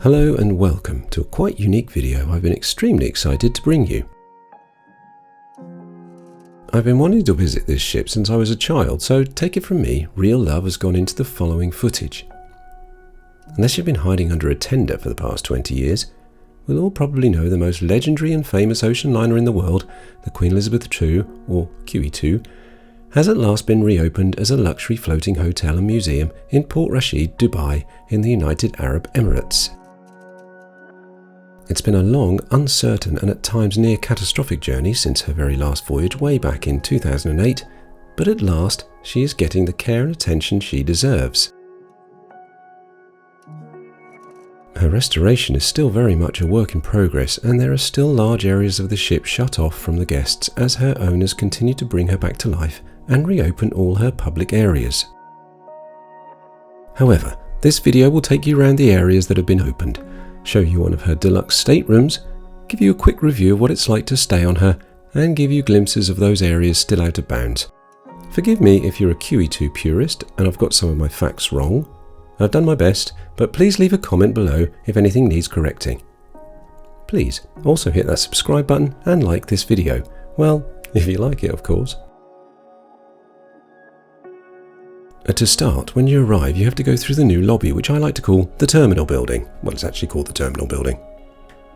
Hello and welcome to a quite unique video I've been extremely excited to bring you. I've been wanting to visit this ship since I was a child, so take it from me, real love has gone into the following footage. Unless you've been hiding under a tender for the past 20 years, we'll all probably know the most legendary and famous ocean liner in the world, the Queen Elizabeth II, or QE2, has at last been reopened as a luxury floating hotel and museum in Port Rashid, Dubai, in the United Arab Emirates. It's been a long, uncertain and at times near catastrophic journey since her very last voyage way back in 2008, but at last she is getting the care and attention she deserves. Her restoration is still very much a work in progress, and there are still large areas of the ship shut off from the guests as her owners continue to bring her back to life and reopen all her public areas. However, this video will take you around the areas that have been opened, show you one of her deluxe staterooms, give you a quick review of what it's like to stay on her, and give you glimpses of those areas still out of bounds. Forgive me if you're a QE2 purist and I've got some of my facts wrong. I've done my best, but please leave a comment below if anything needs correcting. Please also hit that subscribe button and like this video. Well, if you like it, of course. To start, when you arrive, you have to go through the new lobby, which I like to call the Terminal Building. Well, it's actually called the Terminal Building.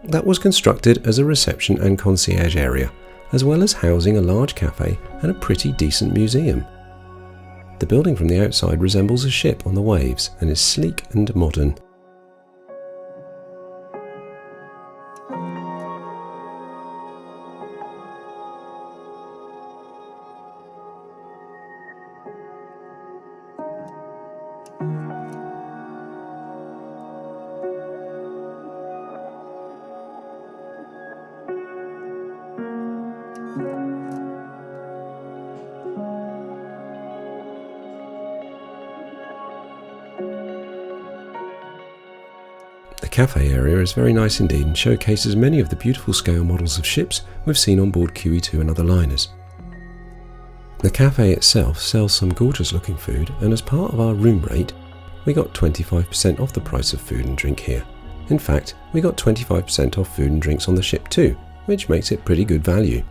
That was constructed as a reception and concierge area, as well as housing a large cafe and a pretty decent museum. The building from the outside resembles a ship on the waves and is sleek and modern. The cafe area is very nice indeed and showcases many of the beautiful scale models of ships we've seen on board QE2 and other liners. The cafe itself sells some gorgeous looking food, and as part of our room rate, we got 25% off the price of food and drink here. In fact, we got 25% off food and drinks on the ship too, which makes it pretty good value.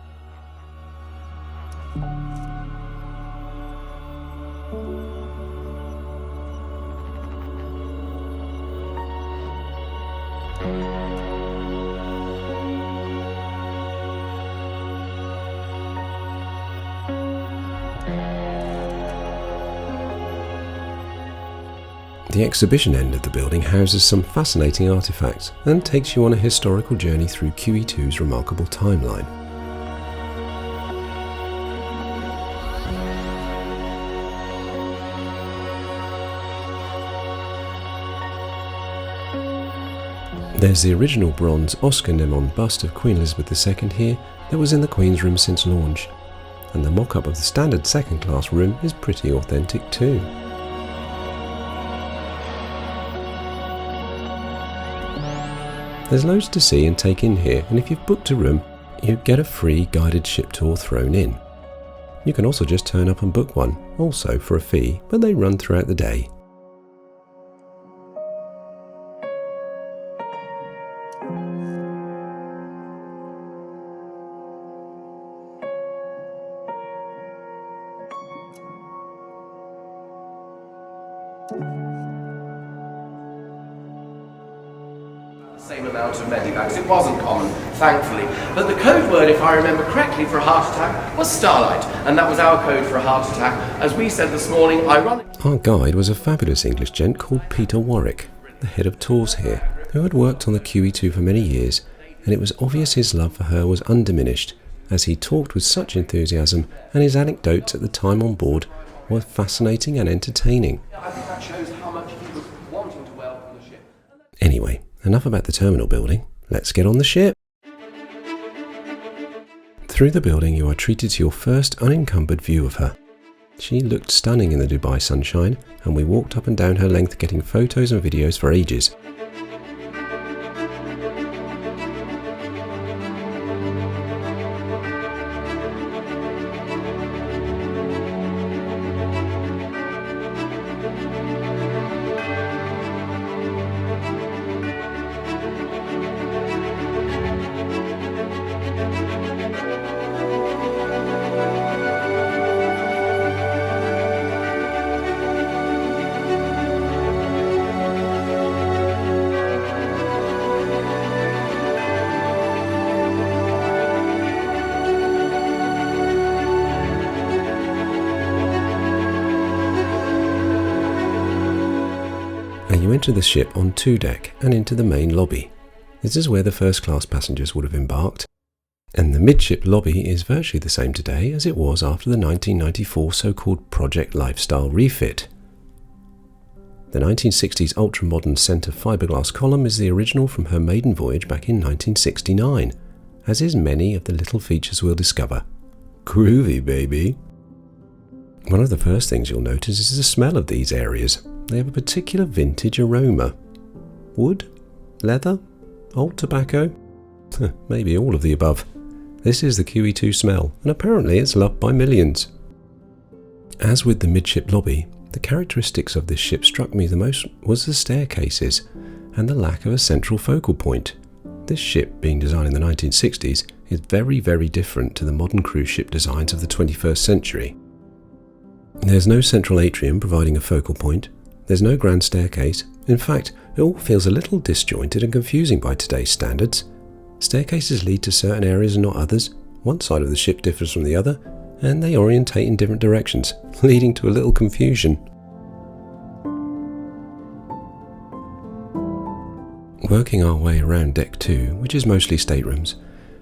The exhibition end of the building houses some fascinating artifacts and takes you on a historical journey through QE2's remarkable timeline. There's the original bronze Oscar Nemon bust of Queen Elizabeth II here that was in the Queen's room since launch, and the mock-up of the standard second class room is pretty authentic too. There's loads to see and take in here, and if you've booked a room, you get a free guided ship tour thrown in. You can also just turn up and book one, also for a fee, but they run throughout the day. Same amount of medivacs. It wasn't common, thankfully. But the code word, if I remember correctly, for a heart attack was starlight, and that was our code for a heart attack. As we said this morning, ironically, our guide was a fabulous English gent called Peter Warwick, the head of tours here, who had worked on the QE2 for many years, and it was obvious his love for her was undiminished, as he talked with such enthusiasm, and his anecdotes at the time on board were fascinating and entertaining. I think that shows how much he was wanting to welcome the ship. Anyway, enough about the terminal building, let's get on the ship. Through the building you are treated to your first unencumbered view of her. She looked stunning in the Dubai sunshine, and we walked up and down her length getting photos and videos for ages. you enter the ship on 2 deck and into the main lobby. This is where the first class passengers would have embarked, and the midship lobby is virtually the same today as it was after the 1994 so-called Project Lifestyle refit. The 1960s ultra-modern centre fiberglass column is the original from her maiden voyage back in 1969, as is many of the little features we'll discover. Groovy, baby! One of the first things you'll notice is the smell of these areas. They have a particular vintage aroma. Wood? Leather? Old tobacco? Maybe all of the above. This is the QE2 smell, and apparently it's loved by millions. As with the midship lobby, the characteristics of this ship struck me the most was the staircases and the lack of a central focal point. This ship, being designed in the 1960s, is very, very different to the modern cruise ship designs of the 21st century. There's no central atrium providing a focal point. There's no grand staircase. In fact, it all feels a little disjointed and confusing by today's standards. Staircases lead to certain areas and not others. One side of the ship differs from the other, and they orientate in different directions, leading to a little confusion. Working our way around Deck 2, which is mostly staterooms,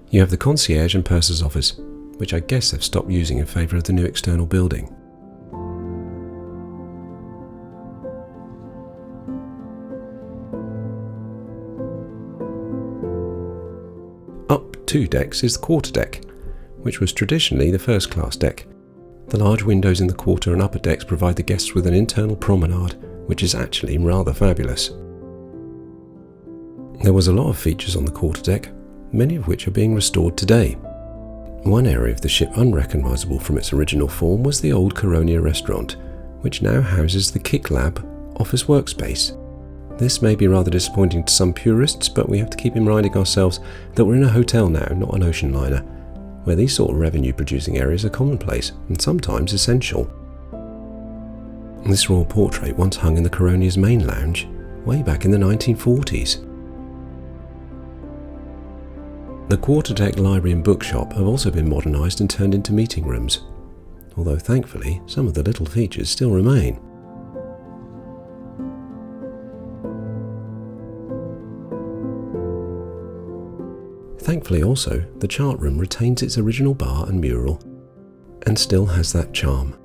you have the concierge and purser's office, which I guess they've stopped using in favour of the new external building. Up 2 decks is the quarterdeck, which was traditionally the first class deck. The large windows in the quarter and upper decks provide the guests with an internal promenade, which is actually rather fabulous. There was a lot of features on the quarterdeck, many of which are being restored today. One area of the ship unrecognisable from its original form was the old Coronia restaurant, which now houses the Kick Lab office workspace. This may be rather disappointing to some purists, but we have to keep reminding ourselves that we're in a hotel now, not an ocean liner, where these sort of revenue-producing areas are commonplace and sometimes essential. This royal portrait once hung in the Coronia's main lounge, way back in the 1940s. The quarterdeck library and bookshop have also been modernised and turned into meeting rooms, although thankfully some of the little features still remain. Thankfully also, the chart room retains its original bar and mural, and still has that charm.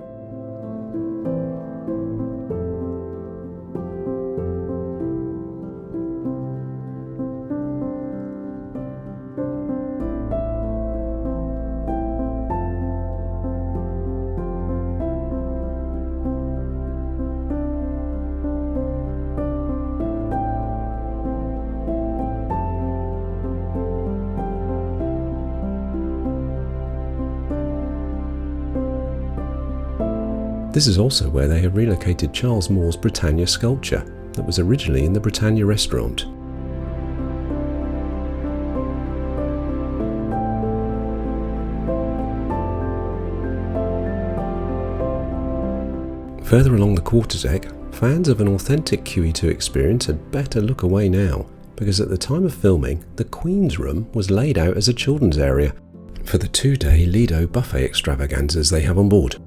This is also where they have relocated Charles Moore's Britannia sculpture that was originally in the Britannia restaurant. Further along the quarterdeck, fans of an authentic QE2 experience had better look away now, because at the time of filming, the Queen's Room was laid out as a children's area for the 2-day Lido Buffet extravaganzas they have on board.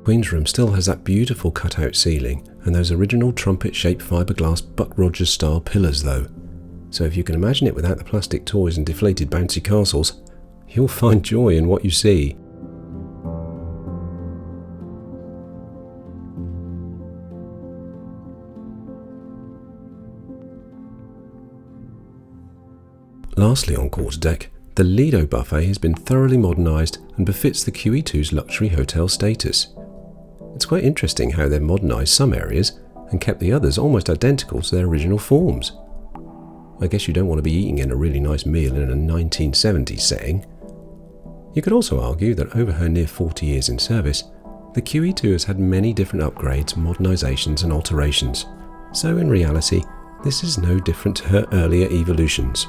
Queen's Room still has that beautiful cut-out ceiling and those original trumpet-shaped fiberglass Buck Rogers-style pillars though, so if you can imagine it without the plastic toys and deflated bouncy castles, you'll find joy in what you see. Lastly on quarterdeck, the Lido Buffet has been thoroughly modernised and befits the QE2's luxury hotel status. It's quite interesting how they've modernised some areas and kept the others almost identical to their original forms. I guess you don't want to be eating in a really nice meal in a 1970s setting. You could also argue that over her near 40 years in service, the QE2 has had many different upgrades, modernisations and alterations, so in reality, this is no different to her earlier evolutions.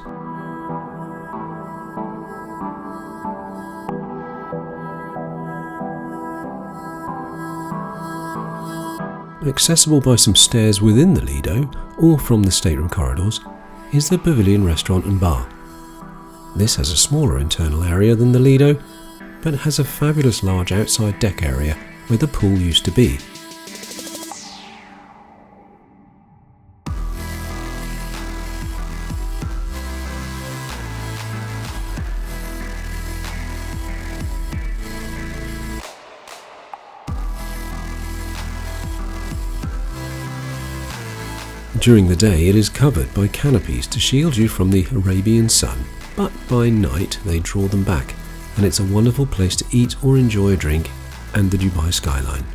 Accessible by some stairs within the Lido, or from the stateroom corridors, is the Pavilion Restaurant and Bar. This has a smaller internal area than the Lido, but has a fabulous large outside deck area where the pool used to be. During the day it is covered by canopies to shield you from the Arabian sun, but by night they draw them back, and it's a wonderful place to eat or enjoy a drink and the Dubai skyline.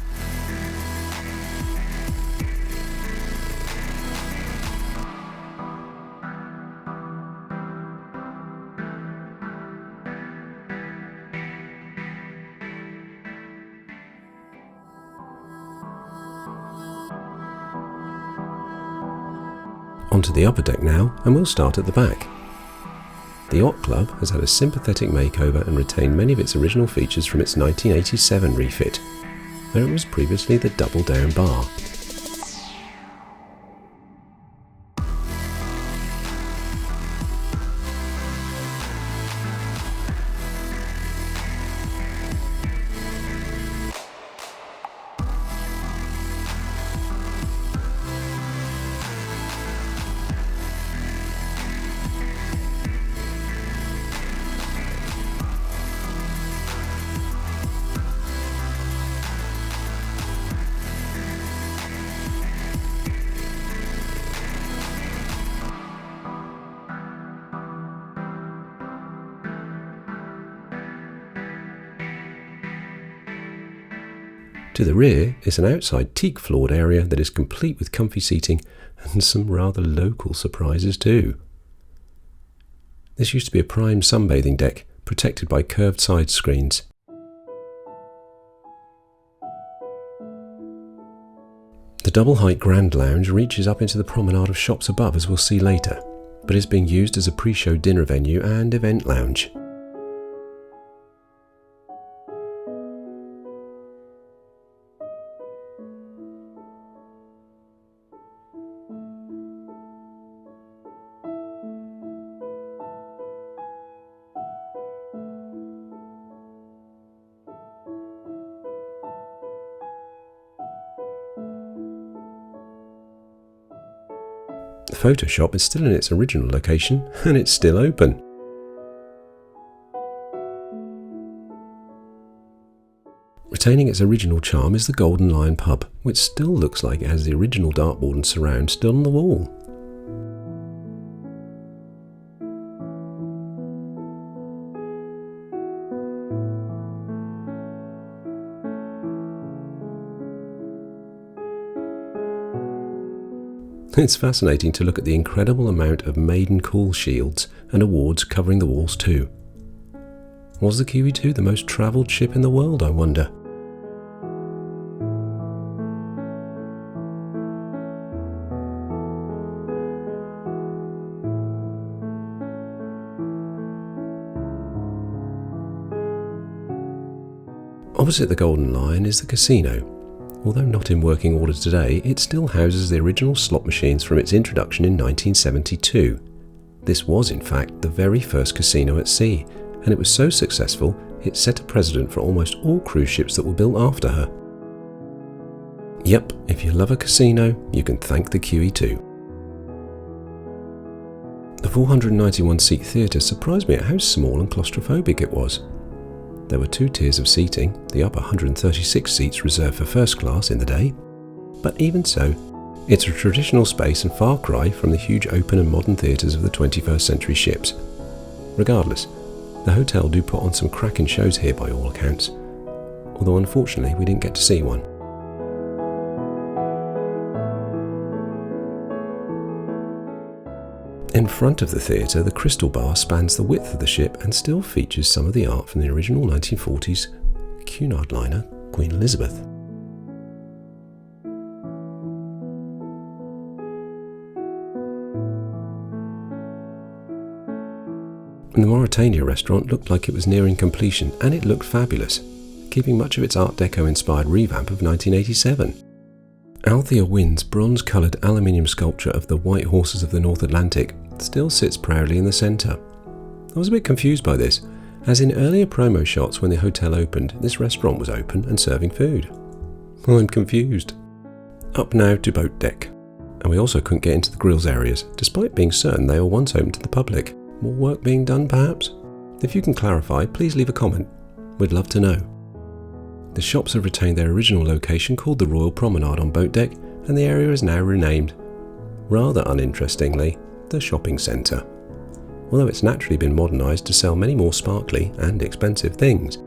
Onto the upper deck now, and we'll start at the back. The Yacht Club has had a sympathetic makeover and retained many of its original features from its 1987 refit, where it was previously the Double Down Bar. To the rear is an outside teak-floored area that is complete with comfy seating and some rather local surprises too. This used to be a prime sunbathing deck, protected by curved side screens. The double-height Grand Lounge reaches up into the promenade of shops above, as we'll see later, but is being used as a pre-show dinner venue and event lounge. The photo shop is still in its original location, and it's still open. Retaining its original charm is the Golden Lion pub, which still looks like it has the original dartboard and surround still on the wall. It's fascinating to look at the incredible amount of maiden call shields and awards covering the walls too. Was the QE2 the most travelled ship in the world, I wonder? Opposite the Golden Lion is the casino. Although not in working order today, it still houses the original slot machines from its introduction in 1972. This was, in fact, the very first casino at sea, and it was so successful it set a precedent for almost all cruise ships that were built after her. Yep, if you love a casino, you can thank the QE2. The 491-seat theatre surprised me at how small and claustrophobic it was. There were 2 tiers of seating, the upper 136 seats reserved for first class in the day, but even so, it's a traditional space and far cry from the huge open and modern theatres of the 21st century ships. Regardless, the hotel do put on some cracking shows here by all accounts, although unfortunately we didn't get to see one. In front of the theatre, the Crystal Bar spans the width of the ship and still features some of the art from the original 1940s Cunard liner Queen Elizabeth. And the Mauritania restaurant looked like it was nearing completion, and it looked fabulous, keeping much of its Art Deco-inspired revamp of 1987. Althea Wynn's bronze-coloured aluminium sculpture of the White Horses of the North Atlantic still sits proudly in the centre. I was a bit confused by this, as in earlier promo shots when the hotel opened, this restaurant was open and serving food. I'm confused. Up now to boat deck, and we also couldn't get into the grills areas, despite being certain they were once open to the public. More work being done, perhaps? If you can clarify, please leave a comment. We'd love to know. The shops have retained their original location called the Royal Promenade on boat deck, and the area is now renamed. rather uninterestingly, the shopping centre, although it's naturally been modernised to sell many more sparkly and expensive things.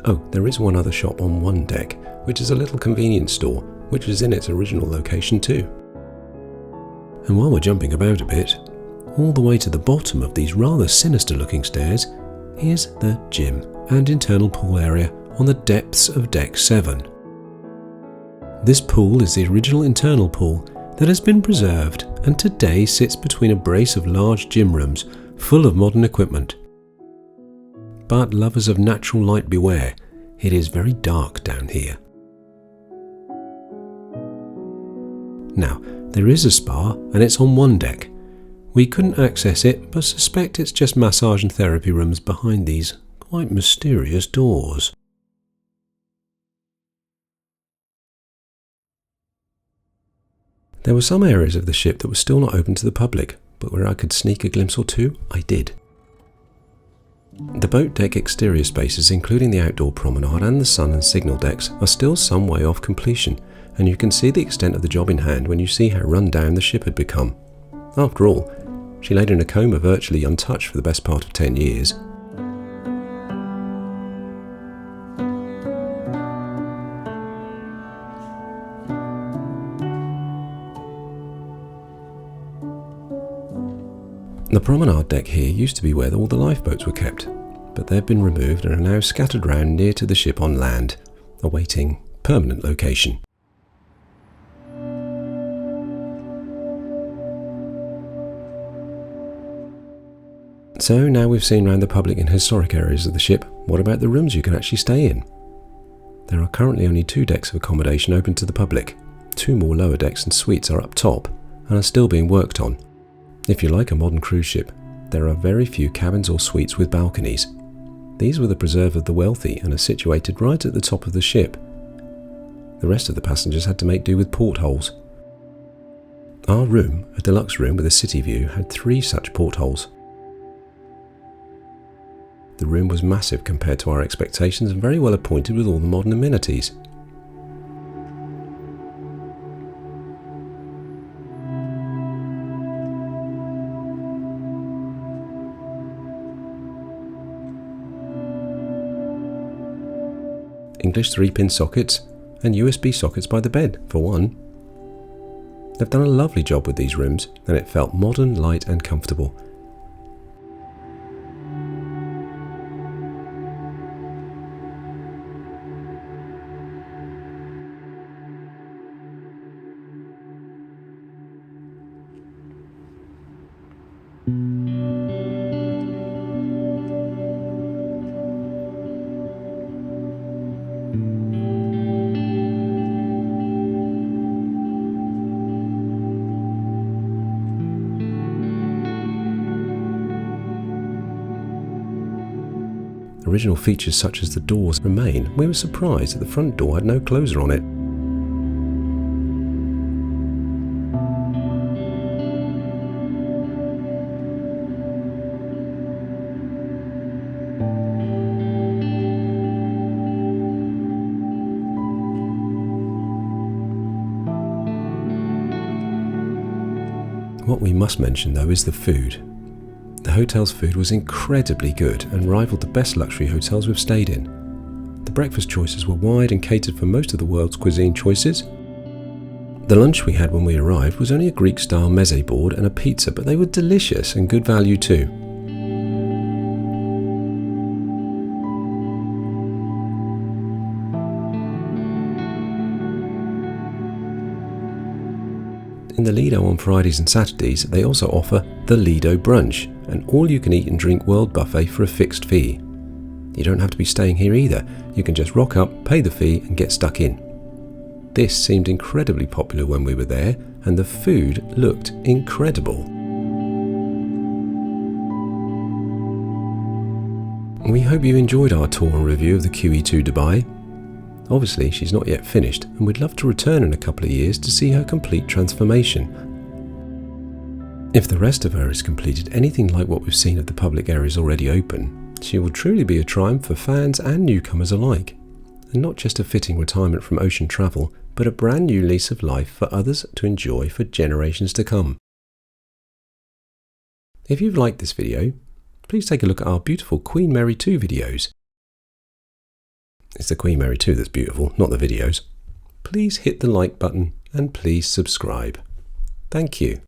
Oh, there is one other shop on one deck, which is a little convenience store, which is in its original location too. And while we're jumping about a bit, all the way to the bottom of these rather sinister looking stairs is the gym and internal pool area on the depths of deck 7. This pool is the original internal pool that has been preserved and today sits between a brace of large gym rooms full of modern equipment. But lovers of natural light beware, it is very dark down here. Now, there is a spa and it's on one deck. We couldn't access it, but suspect it's just massage and therapy rooms behind these quite mysterious doors. There were some areas of the ship that were still not open to the public, but where I could sneak a glimpse or two, I did. The boat deck exterior spaces, including the outdoor promenade and the sun and signal decks, are still some way off completion, and you can see the extent of the job in hand when you see how run down the ship had become. After all, she laid in a coma virtually untouched for the best part of 10 years. The promenade deck here used to be where all the lifeboats were kept, but they've been removed and are now scattered round near to the ship on land, awaiting permanent location. So now we've seen round the public and historic areas of the ship, what about the rooms you can actually stay in? There are currently only 2 decks of accommodation open to the public. 2 more lower decks and suites are up top and are still being worked on. If you like a modern cruise ship, there are very few cabins or suites with balconies. These were the preserve of the wealthy and are situated right at the top of the ship. The rest of the passengers had to make do with portholes. Our room, a deluxe room with a city view, had 3 such portholes. The room was massive compared to our expectations and very well appointed with all the modern amenities. English 3-pin sockets and USB sockets by the bed, for one. They've done a lovely job with these rooms and it felt modern, light and comfortable. Original features such as the doors remain. We were surprised that the front door had no closer on it. What we must mention though is the food. The hotel's food was incredibly good and rivaled the best luxury hotels we've stayed in. The breakfast choices were wide and catered for most of the world's cuisine choices. The lunch we had when we arrived was only a Greek-style meze board and a pizza, but they were delicious and good value too. In the Lido on Fridays and Saturdays, they also offer the Lido Brunch, an all-you-can-eat and drink world buffet for a fixed fee. You don't have to be staying here either, you can just rock up, pay the fee and get stuck in. This seemed incredibly popular when we were there, and the food looked incredible. We hope you enjoyed our tour and review of the QE2 Dubai. Obviously, she's not yet finished, and we'd love to return in a couple of years to see her complete transformation. If the rest of her has completed anything like what we've seen of the public areas already open, she will truly be a triumph for fans and newcomers alike, and not just a fitting retirement from ocean travel, but a brand new lease of life for others to enjoy for generations to come. If you've liked this video, please take a look at our beautiful Queen Mary 2 videos. It's the Queen Mary 2 that's beautiful, not the videos. Please hit the like button and please subscribe. Thank you.